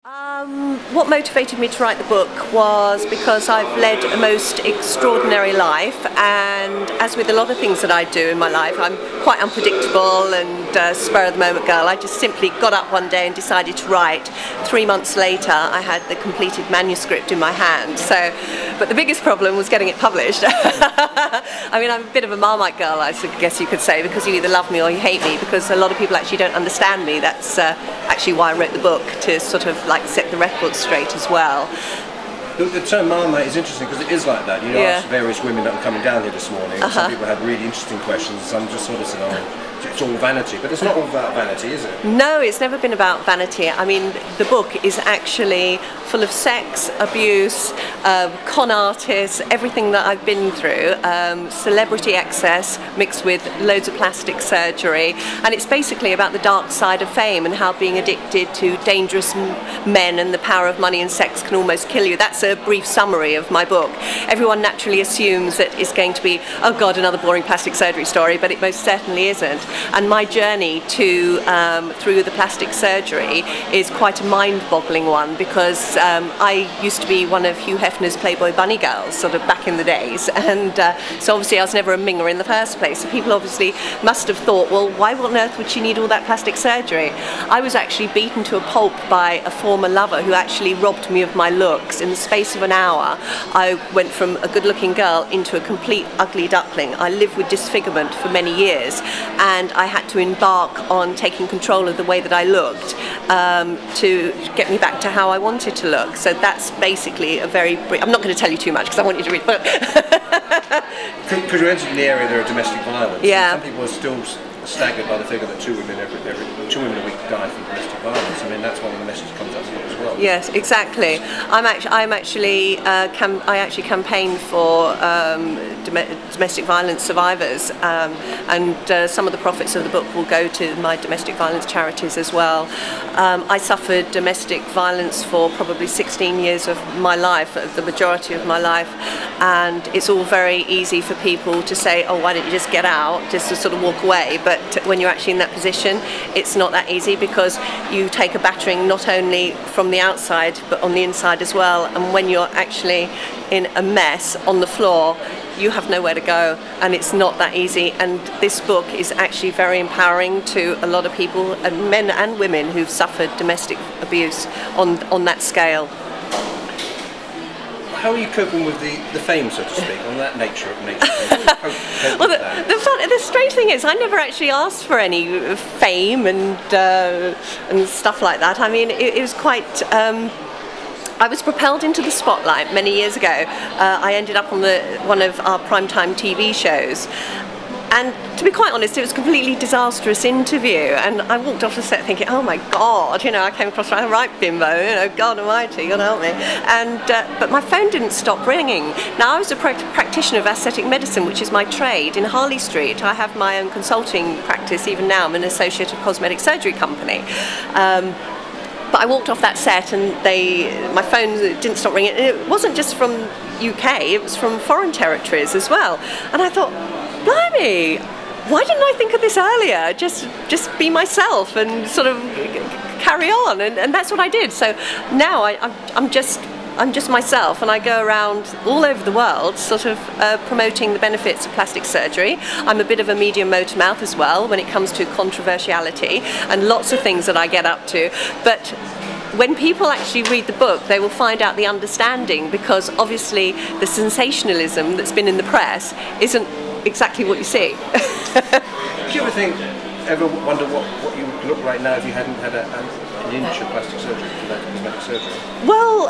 What motivated me to write the book was because I've led a most extraordinary life, and as with a lot of things that I do in my life, I'm quite unpredictable and spur of the moment girl. I just simply got up one day and decided to write. 3 months later I had the completed manuscript in my hand. But the biggest problem was getting it published. I mean, I'm a bit of a Marmite girl, I guess you could say, because you either love me or you hate me, because a lot of people actually don't understand me. That's actually why I wrote the book, to sort of like set the record straight as well. The term Marmite is interesting because it is like that. You asked various women that were coming down here this morning, some people had really interesting questions, some just sort of said, oh, it's all vanity, but it's not all about vanity, is it? No, it's never been about vanity. I mean, the book is actually full of sex, abuse, con artists, everything that I've been through, celebrity excess mixed with loads of plastic surgery, and it's basically about the dark side of fame and how being addicted to dangerous men and the power of money and sex can almost kill you. That's a brief summary of my book. Everyone naturally assumes that it's going to be, oh God, another boring plastic surgery story, but it most certainly isn't. And my journey to through the plastic surgery is quite a mind-boggling one, because I used to be one of Hugh Hefner's Playboy bunny girls, sort of back in the days, and so obviously I was never a minger in the first place. So people obviously must have thought, well, why on earth would she need all that plastic surgery? I was actually beaten to a pulp by a former lover who actually robbed me of my looks. In the space of an hour, I went from a good-looking girl into a complete ugly duckling. I lived with disfigurement for many years, and I had to embark on taking control of the way that I looked to get me back to how I wanted to look. So that's basically a very I'm not going to tell you too much because I want you to read the book. Because you entered in the area there of domestic violence, yeah. Some people are still staggered by the figure that 2 women a week die from domestic violence. I mean, that's one of the messages comes up as well. Yes, exactly. I actually campaign for domestic violence survivors, and some of the profits of the book will go to my domestic violence charities as well. I suffered domestic violence for probably 16 years of my life, the majority of my life, and it's all very easy for people to say, oh, why don't you just get out, just to sort of walk away. But when you're actually in that position, it's not that easy, because you take a battering not only from the outside but on the inside as well, and when you're actually in a mess on the floor, you have nowhere to go, and it's not that easy. And this book is actually very empowering to a lot of people, and men and women who've suffered domestic abuse on that scale. How are you coping with the fame, so to speak, on that nature? Well, the strange thing is, I never actually asked for any fame and stuff like that. I mean, it was quite. I was propelled into the spotlight many years ago. I ended up on one of our primetime TV shows. And to be quite honest, it was a completely disastrous interview, and I walked off the set thinking, oh my God, I came across right bimbo, God almighty, God help me. And but my phone didn't stop ringing. Now, I was a practitioner of aesthetic medicine, which is my trade, in Harley Street. I have my own consulting practice even now. I'm an associate of cosmetic surgery company. But I walked off that set and my phone didn't stop ringing. And it wasn't just from UK, it was from foreign territories as well. And I thought, blimey, why didn't I think of this earlier? Just be myself and sort of carry on, and that's what I did. So now I'm just myself, and I go around all over the world sort of promoting the benefits of plastic surgery. I'm a bit of a medium motor mouth as well when it comes to controversiality and lots of things that I get up to. But when people actually read the book, they will find out the understanding, because obviously the sensationalism that's been in the press isn't exactly what you see. Do you ever wonder what you would look like now if you hadn't had an inch of plastic surgery, cosmetic surgery? Well,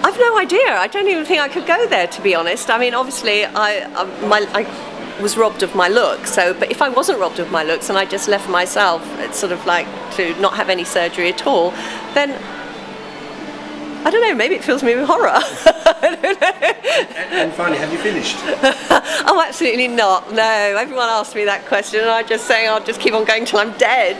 I've no idea. I don't even think I could go there, to be honest. I mean, obviously, I was robbed of my looks. But if I wasn't robbed of my looks and I just left myself, it's sort of like to not have any surgery at all, then I don't know, maybe it fills me with horror. I don't know. And finally, have you finished? Oh, absolutely not. No, everyone asks me that question, and I just say I'll just keep on going till I'm dead.